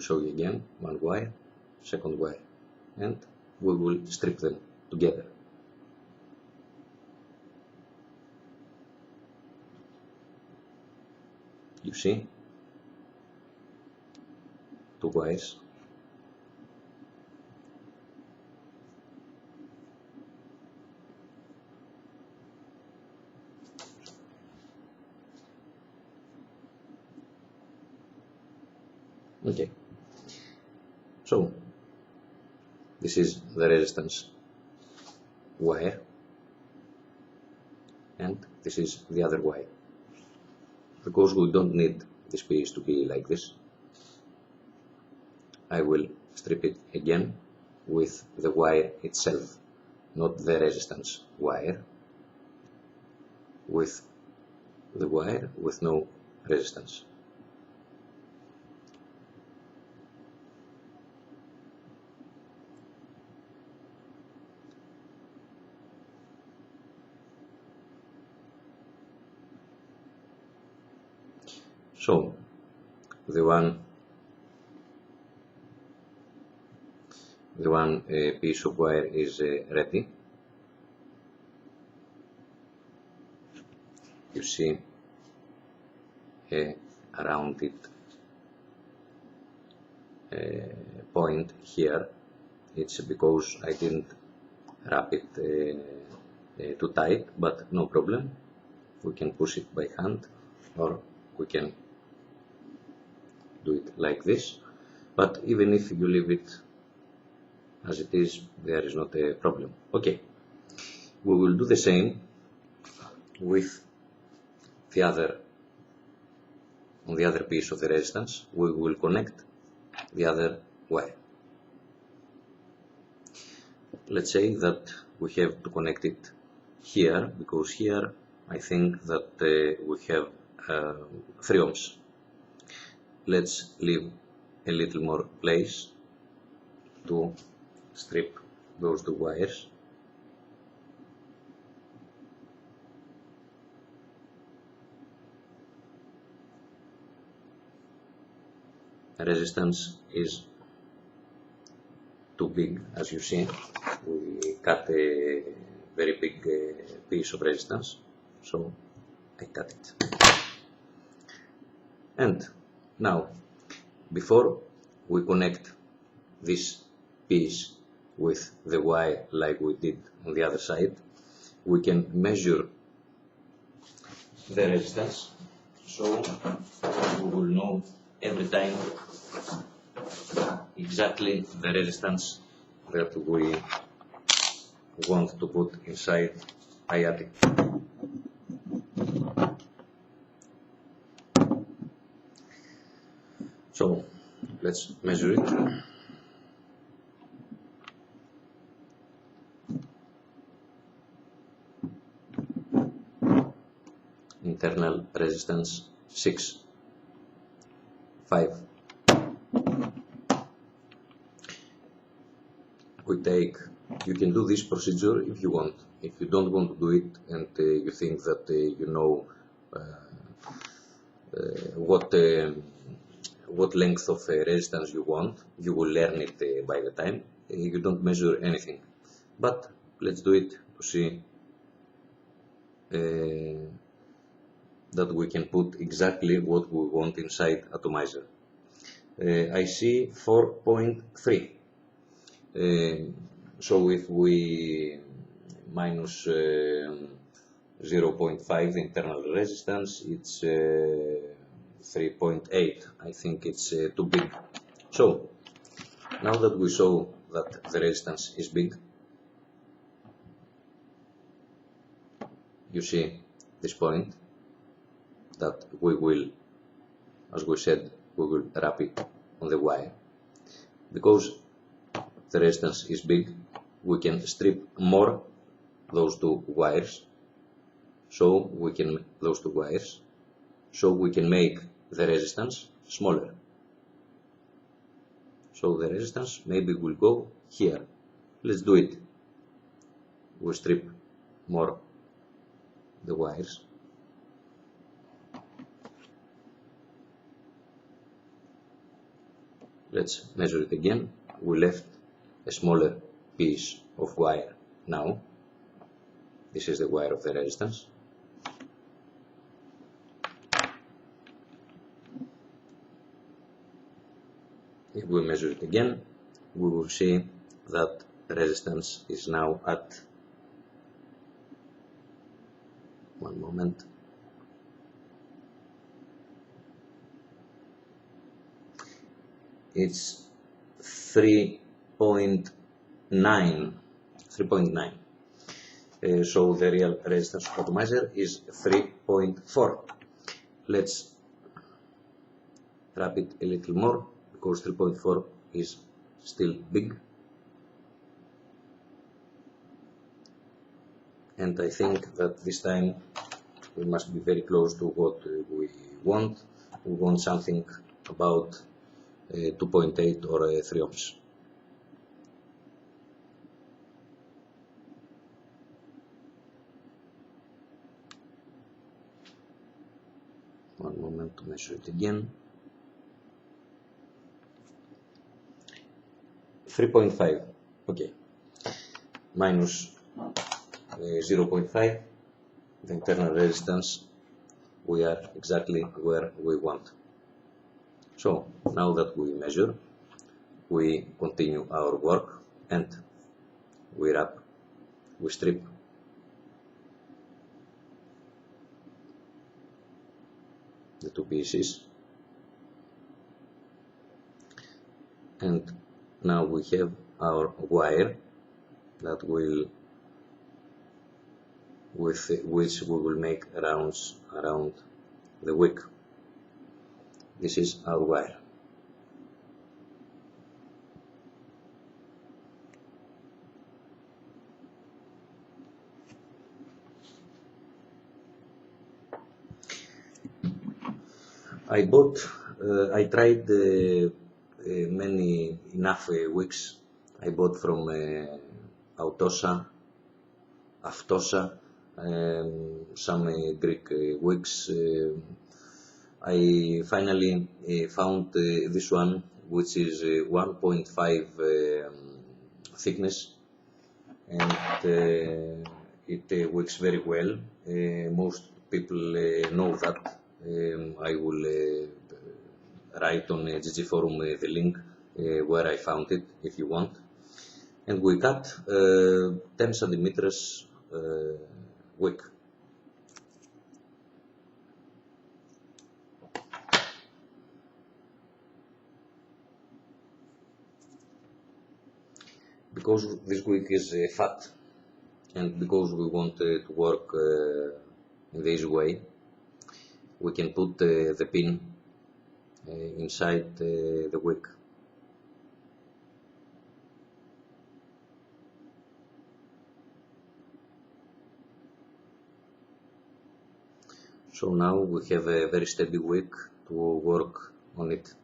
show you again one wire, second wire, and we will strip them together. You see, two wires. Okay, so this is the resistance wire, and this is the other wire. Because we don't need this piece to be like this, I will strip it again with the wire itself, not the resistance wire, with the wire with no resistance. So the one piece of wire is ready. You see around it point here. It's because I didn't wrap it too tight, but no problem. We can push it by hand, or we can do it like this. But even if you leave it as it is, there is not a problem. Okay, we will do the same with the other, on the other piece of the resistance. We will connect the other wire. Let's say that we have to connect it here, because here I think that we have 3 ohms. Let's leave a little more place to strip those 2 wires. Resistance is too big, as you see. We cut a very big piece of resistance, so I cut it. And now, before we connect this piece with the wire like we did on the other side, we can measure the resistance, so we will know every time exactly the resistance that we want to put inside Iatty. So let's measure it. Internal resistance 6, 5. We take, you can do this procedure if you want. If you don't want to do it and you think that you know what length of resistance you want, you will learn it by the time. You don't measure anything. But let's do it to see that we can put exactly what we want inside atomizer. I see 4.3. So if we minus 0.5 internal resistance, it's 3.8. I think it's too big. So now that we saw that the resistance is big, you see this point that we will, as we said, we will wrap it on the wire. Because the resistance is big, we can strip more those 2 wires, so we can make the resistance smaller. So the resistance maybe will go here. Let's do it. We strip more the wires. Let's measure it again. We left a smaller piece of wire now. This is the wire of the resistance. If we measure it again, we will see that resistance is now at, one moment, it's 3.9. So the real resistance of atomizer is 3.4. Let's wrap it a little more, because 3.4 is still big. And I think that this time we must be very close to what we want. We want something about 2.8 or 3 ohms. One moment to measure it again. 3.5, okay, minus 0.5, the internal resistance, we are exactly where we want. So now that we measure, we continue our work and we wrap, we strip the two pieces, and now we have our wire that will, with which we will make rounds around the wick. This is our wire. I tried enough wicks. I bought from Autosa, Aftosa, some Greek wicks. I finally found this one, which is 1.5 thickness, and it works very well. Most people know that. I will write on GG forum the link where I found it if you want. And we cut 10 centimeters wick. Because this wick is fat, and because we want to work in this way, we can put the pin inside the wick. So now we have a very steady wick to work on it.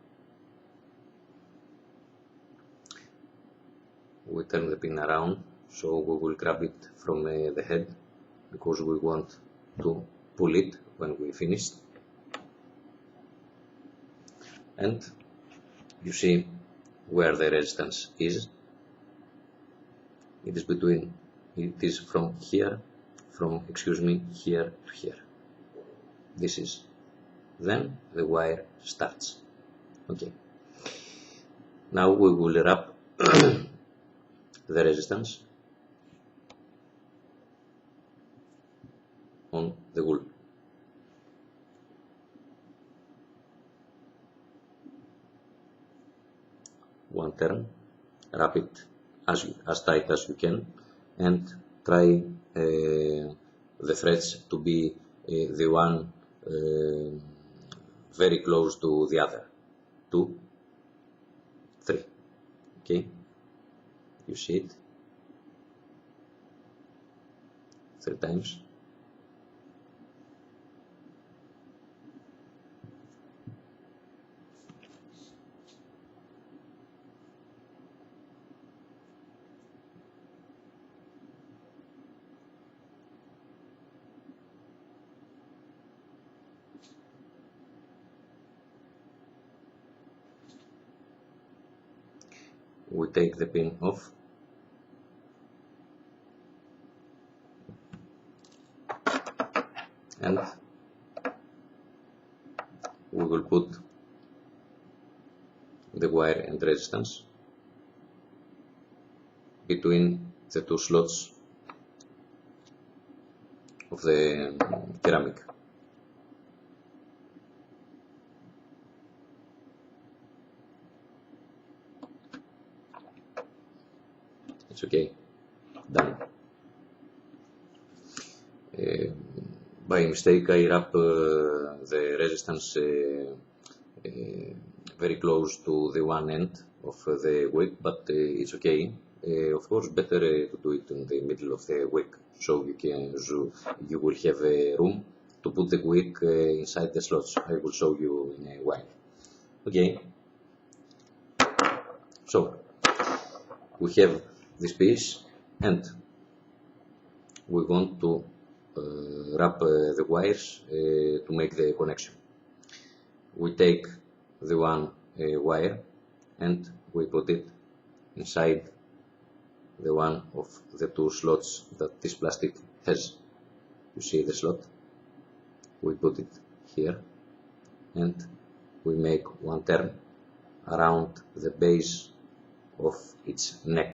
We turn the pin around, so we will grab it from the head, because we want to pull it when we finish. And you see where the resistance is. It is from here to here. This is, then the wire starts. Okay. Now we will wrap the resistance on the wool. One turn, wrap it as tight as you can, and try the threads to be the one very close to the other. 2, 3. Okay, you see it 3 times. we take the pin off, and we will put the wire and resistance between the two slots of the ceramic. It's okay, done. By mistake I wrap the resistance very close to the one end of the wick, but it's okay. Of course, better to do it in the middle of the wick, so you will have room to put the wick inside the slots. I will show you in a while. Okay. So we have this piece, and we want to wrap the wires to make the connection. We take the one wire and we put it inside the one of the two slots that this plastic has. You see the slot? We put it here and we make one turn around the base of its neck.